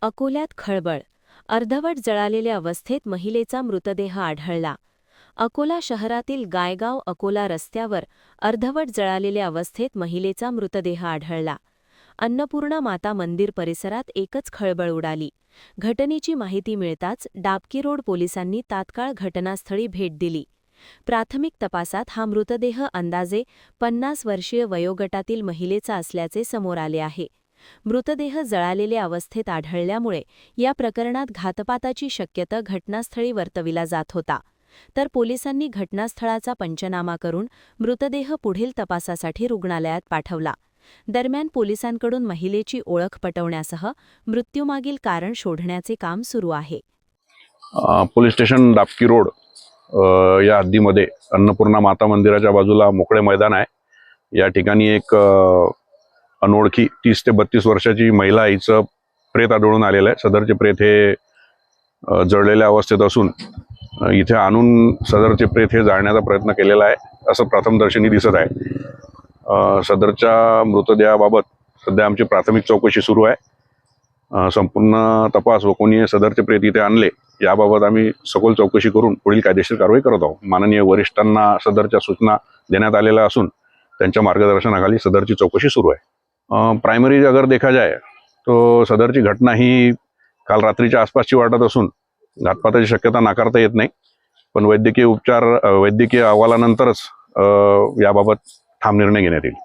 अकोल्यात खळबळ. अर्धवट जळालेल्या अवस्थेत महिलेचा मृतदेह आढळला. अकोला शहरातील गायगाव अकोला रस्त्यावर अर्धवट जळालेल्या अवस्थेत महिलेचा मृतदेह आढळला. अन्नपूर्णा माता मंदिर परिसरात एकच खळबळ उडाली. घटनेची माहिती मिळताच डाबकी रोड पोलिसांनी तात्काळ घटनास्थळी भेट दिली. प्राथमिक तपासात हा मृतदेह अंदाजे 50 वर्षीय वयोगटातील महिलेचा असल्याचे समोर आले आहे. मृतदेह जळालेल्या अवस्थेत आढळल्यामुळे या प्रकरणात घातपाताची शक्यता घटनास्थळी वर्तविला जात होता. तर पोलिसांनी घटनास्थळाचा पंचनामा करून मृतदेह पुढील तपासासाठी रुग्णालयात पाठवला. दरम्यान पोलिसांकडून महिलेची ओळख पटवण्यासह मृत्यूमागील कारण शोधण्याचे काम सुरू आहे. पोलीस स्टेशन डाबकी रोड या हद्दीमध्ये अन्नपूर्णा माता मंदिराच्या बाजूला मोकळे मैदान आहे. या ठिकाणी एक अनोळखी 30 ते 32 वर्षाची महिला हिचं प्रेत आढळून आलेलं आहे. सदरचे प्रेत हे जळलेल्या अवस्थेत असून इथे आणून सदरचे प्रेत हे जाळण्याचा प्रयत्न केलेला आहे असं प्रथमदर्शनी दिसत आहे. सदरच्या मृतदेहाबाबत सध्या आमची प्राथमिक चौकशी सुरू आहे. संपूर्ण तपास व कोणी सदरचे प्रेत इथे आणले याबाबत आम्ही सखोल चौकशी करून पुढील कायदेशीर कारवाई करत आहोत. माननीय वरिष्ठांना सदरच्या सूचना देण्यात आलेल्या असून त्यांच्या मार्गदर्शनाखाली सदरची चौकशी सुरू आहे. प्राइमरी अगर देखा जाए तो सदरची घटना ही काल रात्रीच्या आसपासची वाटत असून घातपाताची शक्यता नाकारता येत नाही. पण वैद्यकीय अहवालानंतरच याबाबत ठाम निर्णय घेण्यात येईल.